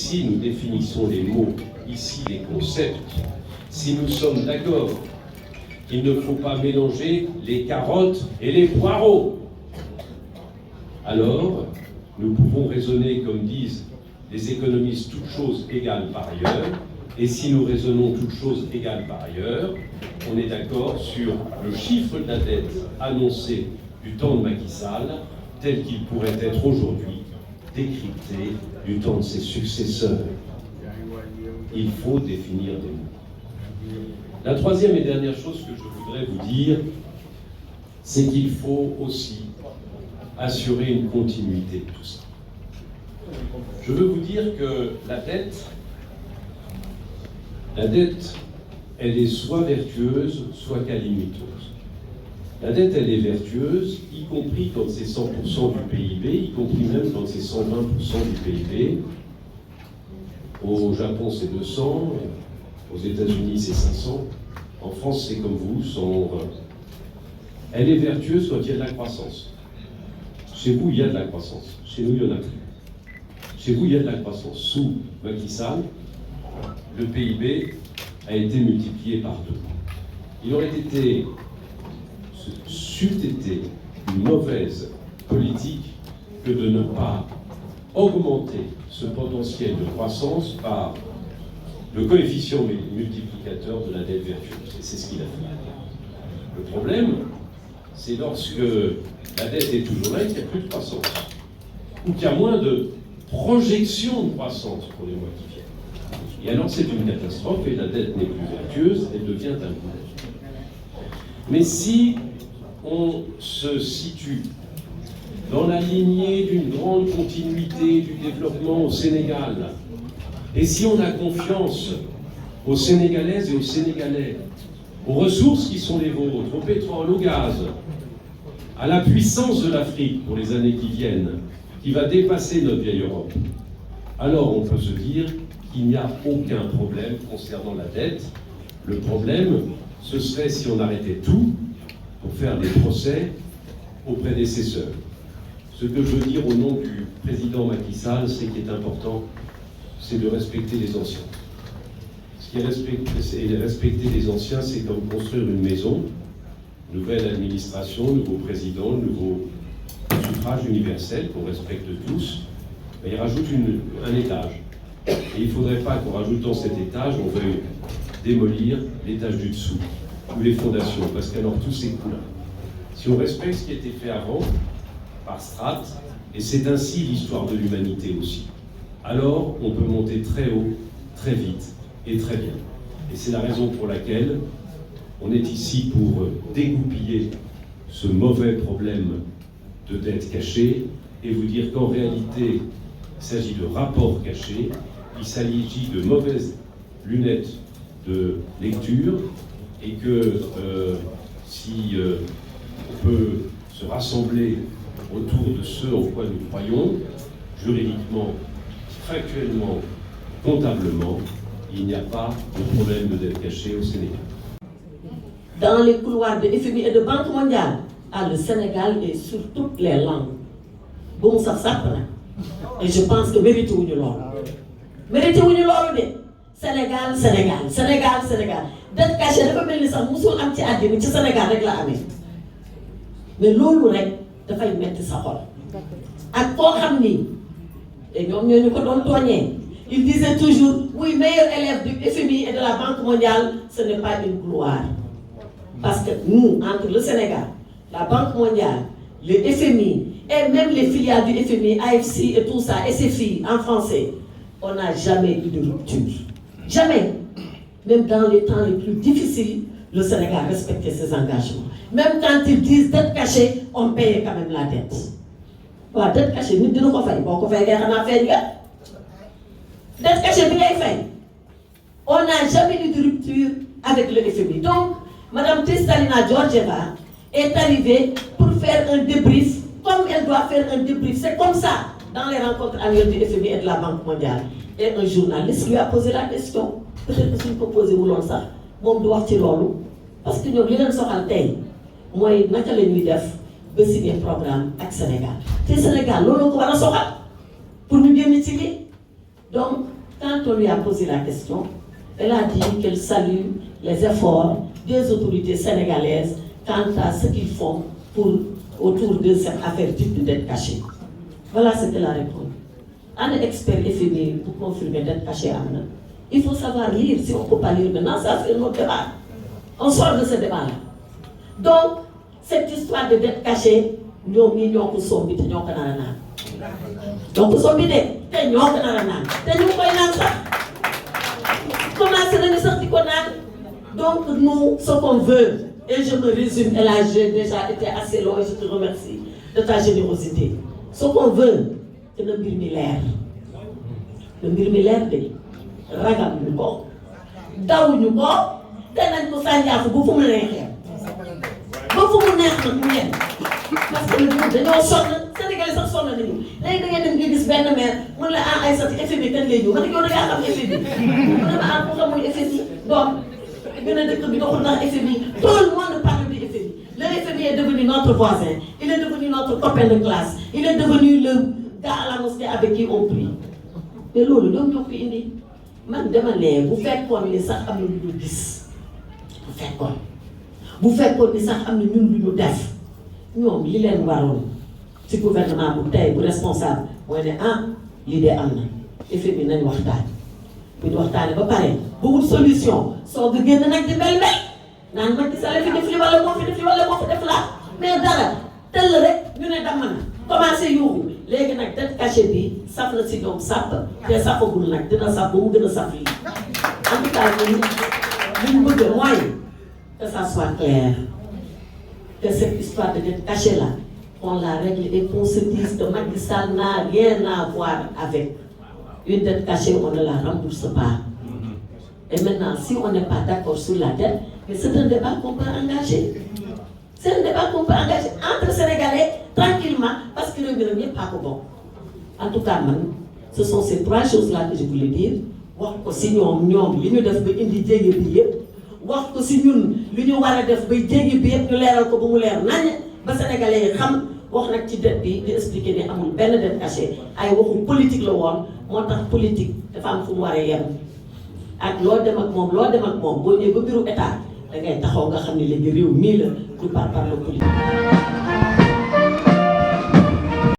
ici nous définissons les mots, ici les concepts, si nous sommes d'accord qu'il ne faut pas mélanger les carottes et les poireaux, alors nous pouvons raisonner comme disent les économistes, toutes choses égales par ailleurs, et si nous raisonnons toutes choses égales par ailleurs, on est d'accord sur le chiffre de la dette annoncé du temps de Macky Sall, tel qu'il pourrait être aujourd'hui décrypté du temps de ses successeurs. Il faut définir des mots. La troisième et dernière chose que je voudrais vous dire, c'est qu'il faut aussi assurer une continuité de tout ça. Je veux vous dire que la dette, elle est soit vertueuse, soit calamiteuse. La dette, elle est vertueuse, y compris quand c'est 100% du PIB, y compris même quand c'est 120% du PIB. Au Japon, c'est 200, aux États-Unis, c'est 500. En France, c'est comme vous, 120. Elle est vertueuse quand il y a de la croissance. Chez vous, il y a de la croissance. Chez nous, il n'y en a plus. Chez vous, il y a de la croissance. Sous Macky Sall, le PIB a été multiplié par 2. Il aurait été, c'eût été une mauvaise politique que de ne pas augmenter ce potentiel de croissance par le coefficient multiplicateur de la dette vertueuse. Et c'est ce qu'il a fait. Le problème, c'est lorsque la dette est toujours là, qu'il n'y a plus de croissance, ou qu'il y a moins de projection de croissance pour les mois qui viennent. Et alors c'est une catastrophe, et la dette n'est plus vertueuse, elle devient un coût. Mais si on se situe dans la lignée d'une grande continuité du développement au Sénégal, et si on a confiance aux Sénégalaises et aux Sénégalais, aux ressources qui sont les vôtres, au pétrole, au gaz, à la puissance de l'Afrique pour les années qui viennent, qui va dépasser notre vieille Europe, alors on peut se dire qu'il n'y a aucun problème concernant la dette. Le problème, ce serait si on arrêtait tout pour faire des procès aux prédécesseurs. Ce que je veux dire au nom du président Macky Sall, c'est qu'il est important, c'est de respecter les anciens. Ce qui est respecter les anciens, c'est comme construire une maison, nouvelle administration, nouveau président, nouveau suffrage universel qu'on respecte tous. Et il rajoute un étage. Et il ne faudrait pas qu'en rajoutant cet étage, on veuille démolir l'étage du dessous, ou les fondations, parce qu'alors tout s'écoule. Si on respecte ce qui a été fait avant, par strates, et c'est ainsi l'histoire de l'humanité aussi, alors on peut monter très haut, très vite et très bien. Et c'est la raison pour laquelle on est ici pour dégoupiller ce mauvais problème de dette cachée et vous dire qu'en réalité, il s'agit de rapports cachés, il s'agit de mauvaises lunettes de lecture et que si on peut se rassembler autour de ce en quoi nous croyons, juridiquement, factuellement, comptablement, il n'y a pas de problème de dette cachée au Sénégal. Dans les couloirs de FMI et de Banque mondiale, le Sénégal est sur toutes les langues. Bon, ça s'apprend. Et je pense que mérite où nous l'avons. Mérite où nous l'avons. Sénégal, Sénégal, Sénégal, Sénégal. Dette cachée, dafa mel ni sax musul am ci àddina ci Sénégal rek la amee. Mais loolu rek dafay metti sa xol. Ak koo xam ni et ñoom ñoo ñu ko doon tooñee. Il disait toujours, oui, meilleur élève du FMI et de la Banque mondiale, ce n'est pas une gloire. Parce que nous, entre le Sénégal, la Banque mondiale, le FMI, et même les filiales du FMI, AFC et tout ça, SFI en français, on n'a jamais eu de rupture. Jamais. Même dans les temps les plus difficiles, le Sénégal respectait ses engagements. Même quand ils disent dette cachée, on payait quand même la dette. Voilà, dette cachée, nous disons qu'on fait. Bon, qu'on fait, on a fait, dette cachée, on n'a jamais eu de rupture avec le FMI. Donc, Mme Kristalina Georgieva est arrivée pour faire un débrief, comme elle doit faire un débrief. C'est comme ça, dans les rencontres annuelles du FMI et de la Banque mondiale. Et un journaliste lui a posé la question. Peut-être que si vous posez ça, moom du wax ci loolu parce que ñoom li leen soxal tey mooy naka la ñuy def ba signer programme ak Sénégal te Sénégal loolu ko war a soxal pour ñu génn ci lii donc quand on lui a posé la question, elle a dit qu'elle salue les efforts des autorités sénégalaises quant à ce qu'ils font autour de cette affaire dite de dette cachée. Voilà ce qu'elle a répondu. Un expert FMI pour confirmer dette cachée à Anna. Il faut savoir lire, si on ne peut pas lire maintenant, ça c'est notre débat. On sort de ce débat-là. Donc, cette histoire de dette cachée, nous avons mis nos sommes, nous avons donc nous sommes bidés, nous avons donc nous, ce qu'on veut, et je me résume, et là j'ai déjà été assez long et je te remercie de ta générosité. Ce qu'on veut, c'est le mille-millaire. Le mille-millaire de ragam ñu ko daw ñu ko te nañ ko sànjaafu ba fu mu neexee ba fu mu neex nag mu yem parce que ñun dañoo sonn Sénégalais sax sonn nañu léegi da ngay dem nga gis benn maire mun la ah ay sati effet bi kañ lay ñëw ma ne yow da ngaa xam effet bi mu ne ma ah ku xamul effet bi doom gën a dëkk bi doxul ndax effet bi tout le monde parle du effet bi le effet bi est devenu notre voisin il est devenu notre copain de classe il est devenu le gars à la mosquée avec qui on prie mais loolu ñoom ñoo ko indi man dama ne bu fekkoon ni sax am na lu ñu gis bu fekkoon ni sax am na ñun lu ñu def ñoom li leen waroon ci gouvernement bu tey bu responsable mooy ne ah lii de am na effet bi nañ waxtaan bu ñu waxtaanee ba pare ba wut solution soo ko génn nag di mel naan Macky Sall fi def li wala moo fi def li wala moo fi def laa mais dara tëll rek ñu ne damm na commencé yuuxu léegi nag dette cachée bi saf na si ñoom sàpp te safagul nag dina saf ba mu gën a saf lii en tout cas ñun li ñu bëgg mooy que ça soit clair que cette histoire de dette cachée là on la règle et qu'on se dise que Macky Sall n'a rien à voir avec une dette cachée, on ne la rembourse pas. Et maintenant, si on n'est pas d'accord sur la dette, mais c'est un débat qu'on peut engager. C'est un débat qu'on peut engager entre Sénégalais tranquillement parce que le gouvernement n'est pas bon. En tout cas, ce sont ces trois choses-là que je voulais dire. Wax ko si ñoom li ñu def ba indi jéegi bi yëpp wax ko si ñun li ñu war a def ba jéegi bi yëpp ñu leeral ko ba mu leer nañ ba Sénégalais yi xam wax nag ci dette bi di expliquer ne amul benn dette cachée ay waxu politique la woon moo tax politique dafa am fu mu war a yem ak loo dem ak moom boo ñëwee ba mbiru état da ngay taxaw nga xam ne léegi réew mii la du par le politique.